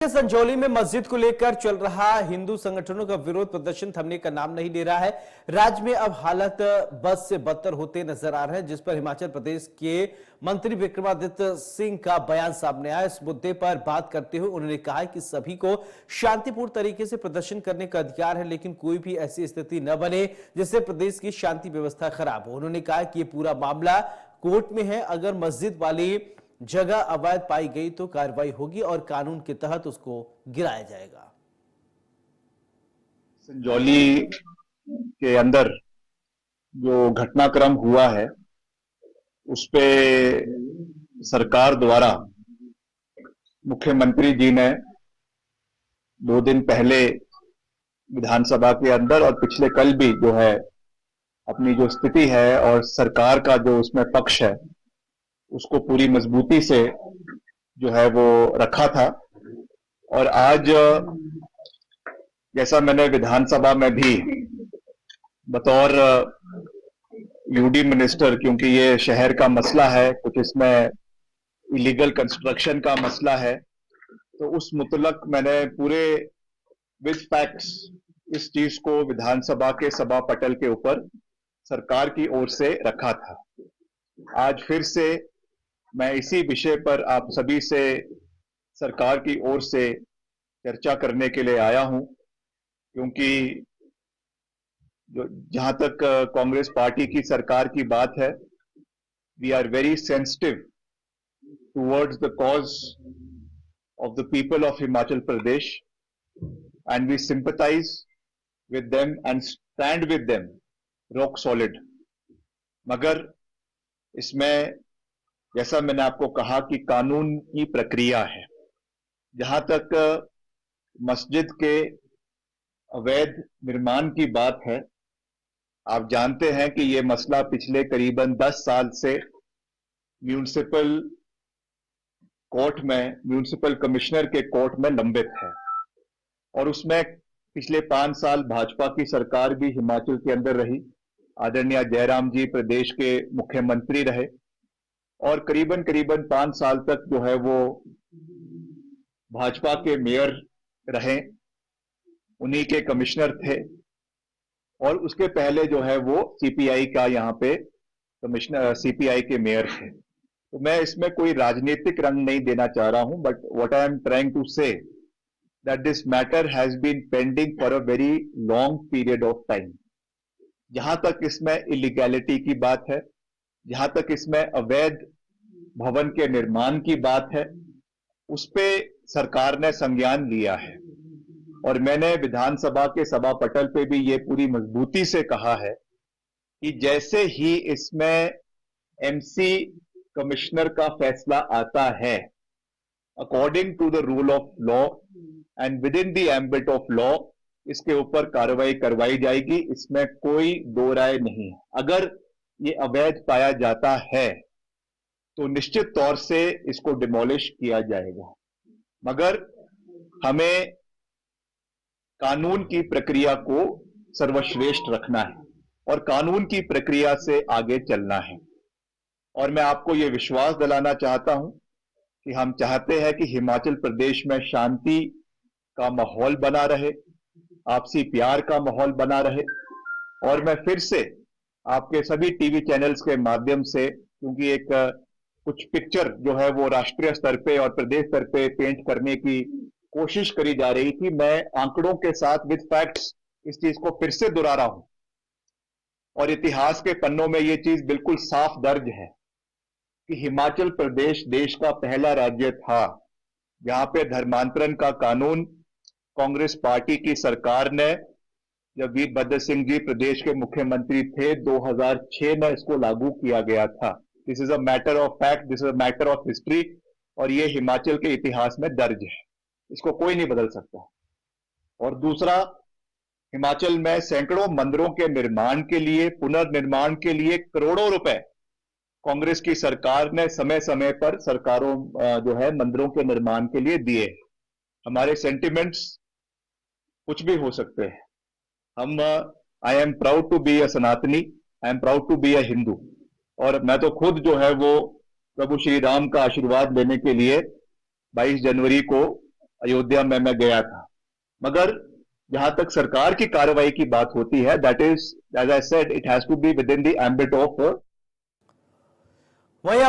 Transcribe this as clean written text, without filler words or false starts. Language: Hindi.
संजौली में मस्जिद को लेकर चल रहा हिंदू संगठनों का विरोध प्रदर्शन थमने का नाम नहीं ले रहा है। राज्य में अब हालत बद से बदतर होते नजर आ रहे हैं, जिस पर हिमाचल प्रदेश के मंत्री विक्रमादित्य सिंह का बयान सामने आया। इस मुद्दे पर बात करते हुए उन्होंने कहा कि सभी को शांतिपूर्ण तरीके से प्रदर्शन करने का अधिकार है, लेकिन कोई भी ऐसी स्थिति न बने जिससे प्रदेश की शांति व्यवस्था खराब हो। उन्होंने कहा कि यह पूरा मामला कोर्ट में है। अगर मस्जिद वाली जगह अवैध पाई गई तो कार्रवाई होगी और कानून के तहत उसको गिराया जाएगा। संजौली के अंदर जो घटनाक्रम हुआ है उस पे सरकार द्वारा मुख्यमंत्री जी ने 2 दिन पहले विधानसभा के अंदर और पिछले कल भी जो है अपनी जो स्थिति है और सरकार का जो उसमें पक्ष है उसको पूरी मजबूती से जो है वो रखा था। और आज जैसा मैंने विधानसभा में भी बतौर यूडी मिनिस्टर, क्योंकि ये शहर का मसला है, कुछ इसमें इलीगल कंस्ट्रक्शन का मसला है, तो उस मुतलक मैंने पूरे विद फैक्ट्स इस चीज को विधानसभा के सभा पटल के ऊपर सरकार की ओर से रखा था। आज फिर से मैं इसी विषय पर आप सभी से सरकार की ओर से चर्चा करने के लिए आया हूं, क्योंकि जहां तक कांग्रेस पार्टी की सरकार की बात है, we are very sensitive towards the cause of the people of Himachal Pradesh and we sympathise with them and stand with them rock solid. मगर इसमें जैसा मैंने आपको कहा कि कानून की प्रक्रिया है। जहां तक मस्जिद के अवैध निर्माण की बात है, आप जानते हैं कि यह मसला पिछले करीबन 10 साल से म्यूनिसिपल कोर्ट में, म्यूनिसिपल कमिश्नर के कोर्ट में लंबित है। और उसमें पिछले 5 साल भाजपा की सरकार भी हिमाचल के अंदर रही। आदरणीय जयराम जी प्रदेश के मुख्यमंत्री रहे और करीबन 5 साल तक जो है वो भाजपा के मेयर रहे, उन्हीं के कमिश्नर थे। और उसके पहले जो है वो सीपीआई का यहाँ पे कमिश्नर, सीपीआई के मेयर थे। तो मैं इसमें कोई राजनीतिक रंग नहीं देना चाह रहा हूं, but what I am trying to say that this matter has been pending for a very long period of time. जहां तक इसमें इलीगैलिटी की बात है, जहां तक इसमें अवैध भवन के निर्माण की बात है, उस पे सरकार ने संज्ञान लिया है। और मैंने विधानसभा के सभा पटल पे भी ये पूरी मजबूती से कहा है कि जैसे ही इसमें एमसी कमिश्नर का फैसला आता है, according to the rule of law and within the ambit of law, इसके ऊपर कार्रवाई करवाई जाएगी। इसमें कोई दो राय नहीं है। अगर ये अवैध पाया जाता है तो निश्चित तौर से इसको डिमोलिश किया जाएगा। मगर हमें कानून की प्रक्रिया को सर्वश्रेष्ठ रखना है और कानून की प्रक्रिया से आगे चलना है। और मैं आपको यह विश्वास दिलाना चाहता हूं कि हम चाहते हैं कि हिमाचल प्रदेश में शांति का माहौल बना रहे, आपसी प्यार का माहौल बना रहे। और मैं फिर से आपके सभी टीवी चैनल्स के माध्यम से, क्योंकि एक कुछ पिक्चर जो है वो राष्ट्रीय स्तर पे और प्रदेश स्तर पे पेंट करने की कोशिश करी जा रही थी, मैं आंकड़ों के साथ विद फैक्ट्स इस चीज को फिर से दोहरा रहा हूं। और इतिहास के पन्नों में यह चीज बिल्कुल साफ दर्ज है कि हिमाचल प्रदेश देश का पहला राज्य था जहां पे धर्मांतरण का कानून कांग्रेस पार्टी की सरकार ने, जब वीरभद्र सिंह जी प्रदेश के मुख्यमंत्री थे, 2006 में इसको लागू किया गया था। This is a matter of fact, this is a matter of history, और ये हिमाचल के इतिहास में दर्ज है, इसको कोई नहीं बदल सकता। और दूसरा, हिमाचल में सैकड़ों मंदिरों के निर्माण के लिए, पुनर्निर्माण के लिए करोड़ों रुपए कांग्रेस की सरकार ने समय समय पर सरकारों जो है मंदिरों के निर्माण के लिए दिए। हमारे सेंटिमेंट्स कुछ भी हो सकते हैं। हम I am proud to be a Sanatani, I am proud to be a Hindu. और मैं तो खुद जो है वो प्रभु श्री राम का आशीर्वाद लेने के लिए 22 जनवरी को अयोध्या में मैं गया था, मगर जहां तक सरकार की कार्रवाई की बात होती है, that is as I said it has to be within the ambit of वहीं